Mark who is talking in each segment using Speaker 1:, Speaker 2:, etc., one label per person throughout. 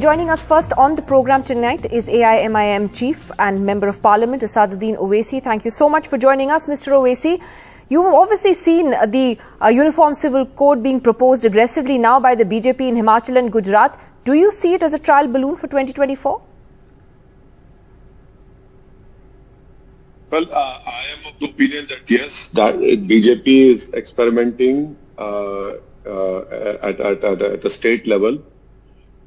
Speaker 1: Joining us first on the program tonight is AIMIM Chief and Member of Parliament Asaduddin Owaisi. Thank you so much for joining us, Mr. Owaisi. You have obviously seen the Uniform Civil Code being proposed aggressively now by the BJP in Himachal and Gujarat. Do you see it as a trial balloon for 2024?
Speaker 2: Well, I am of the opinion that yes, that BJP is experimenting at a state level.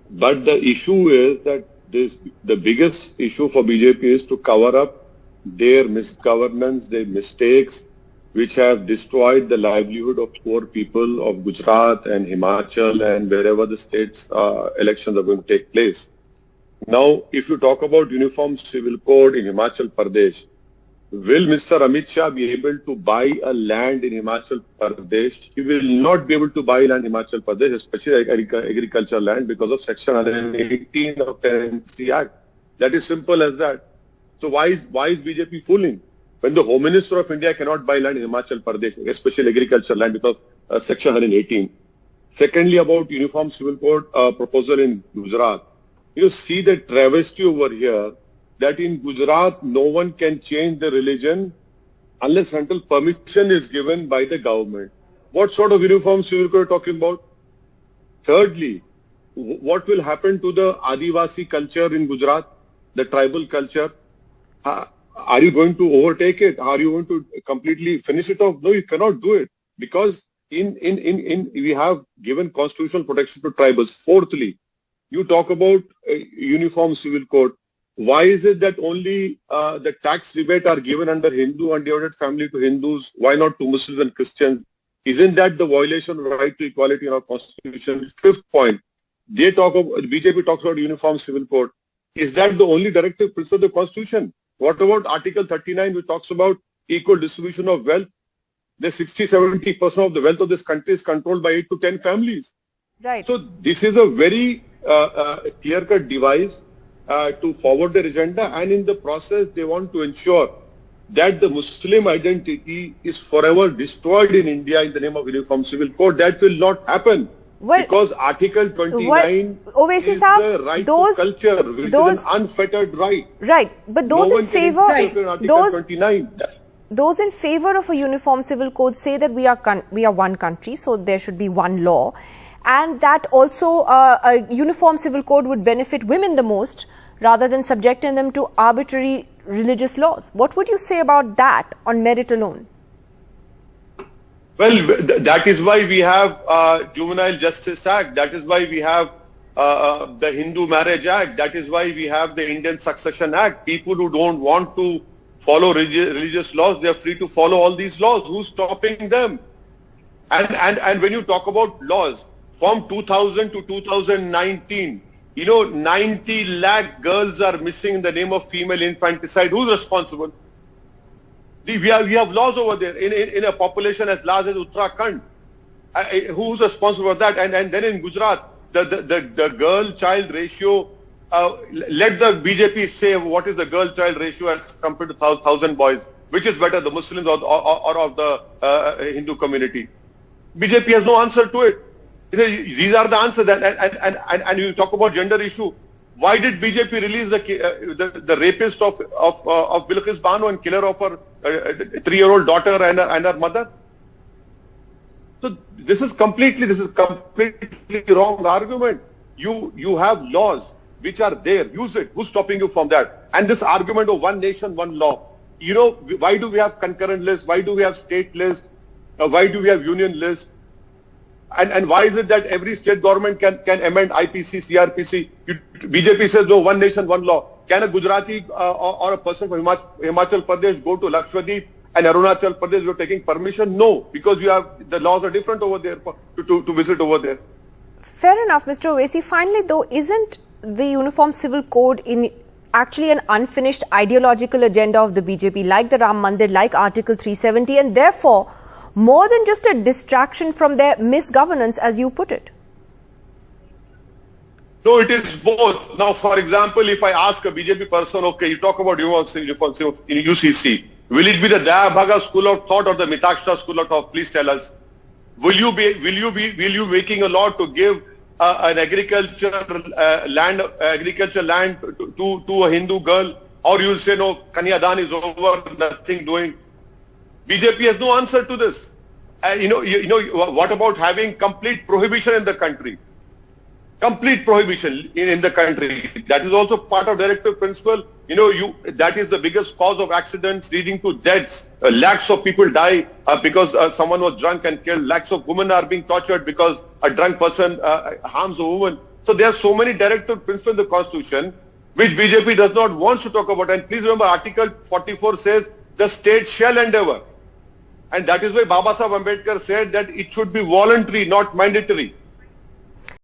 Speaker 2: But the issue is that the biggest issue for BJP is to cover up their misgovernance, their mistakes, which have destroyed the livelihood of poor people of Gujarat and Himachal and wherever the states elections are going to take place. Now, if you talk about Uniform Civil Code in Himachal Pradesh, will Mr. Amit Shah be able to buy a land in Himachal Pradesh? He will not be able to buy land in Himachal Pradesh, especially agricultural land, because of Section 118 of Tenancy Act. That is simple as that. So why is BJP fooling? When the Home Minister of India cannot buy land in Himachal Pradesh, especially agricultural land, because Section 118. Secondly, about Uniform Civil Code proposal in Gujarat. You see the travesty over here, that in Gujarat, no one can change the religion unless until permission is given by the government. What sort of Uniform Civil Code are you talking about? Thirdly, what will happen to the Adivasi culture in Gujarat, the tribal culture? Are you going to overtake it? Are you going to completely finish it off? No, you cannot do it, because we have given constitutional protection to tribals. Fourthly, you talk about Uniform Civil Code. Why is it that only the tax rebate are given under Hindu undivided family to Hindus? Why not to Muslims and Christians? Isn't that the violation of right to equality in our constitution? Fifth point, BJP talks about Uniform Civil Code. Is that the only directive principle of the constitution? What about Article 39, which talks about equal distribution of wealth? The 60-70% of the wealth of this country is controlled by 8 to 10 families.
Speaker 1: Right.
Speaker 2: So this is a very clear-cut device to forward their agenda, and in the process they want to ensure that the Muslim identity is forever destroyed in India in the name of Uniform Civil Code. That will not happen, because Article 29 is the right to culture, which is an unfettered right.
Speaker 1: Right, but those in favor, those in
Speaker 2: that.
Speaker 1: favor of a Uniform Civil Code say that we are one country, so there should be one law. And that also a Uniform Civil Code would benefit women the most, rather than subjecting them to arbitrary religious laws. What would you say about that on merit alone?
Speaker 2: Well, that is why we have Juvenile Justice Act. That is why we have the Hindu Marriage Act. That is why we have the Indian Succession Act. People who don't want to follow religious laws, they are free to follow all these laws. Who's stopping them? And when you talk about laws, from 2000 to 2019, 90 lakh girls are missing in the name of female infanticide. Who's responsible? We have laws over there in a population as large as Uttarakhand. Who's responsible for that? And then in Gujarat, the girl-child ratio, let the BJP say what is the girl-child ratio as compared to 1,000 boys. Which is better, the Muslims or of the Hindu community? BJP has no answer to it. These are the answers. And you talk about gender issue. Why did BJP release the rapist of Bilqis Banu and killer of her 3-year-old daughter and her mother? So this is completely wrong argument. You have laws which are there. Use it. Who's stopping you from that? And this argument of one nation, one law. Why do we have concurrent lists? Why do we have state lists? Why do we have union lists? And why is it that every state government can amend IPC, CRPC? BJP says no, one nation, one law. Can a Gujarati or a person from Himachal Pradesh go to Lakshadweep and Arunachal Pradesh without taking permission? No, because the laws are different over there to visit over there.
Speaker 1: Fair enough, Mr. Owaisi. Finally, though, isn't the Uniform Civil Code actually an unfinished ideological agenda of the BJP, like the Ram Mandir, like Article 370, and therefore more than just a distraction from their misgovernance, as you put it?
Speaker 2: No, it is both. Now, for example, if I ask a BJP person, okay, you talk about uniform in UCC, will it be the Daya Bhaga school of thought or the Mitakshra school of thought? Please tell us. Will you making a law to give an agriculture land to a Hindu girl, or you'll say no, Kanyadan is over, nothing doing. BJP has no answer to this. What about having complete prohibition in the country? Complete prohibition in the country. That is also part of directive principle. That is the biggest cause of accidents leading to deaths. Lakhs of people die because someone was drunk and killed. Lakhs of women are being tortured because a drunk person harms a woman. So there are so many directive principles in the Constitution which BJP does not want to talk about. And please remember, Article 44 says the state shall endeavor. And that is why Baba Sahib Ambedkar said that it should be voluntary, not mandatory.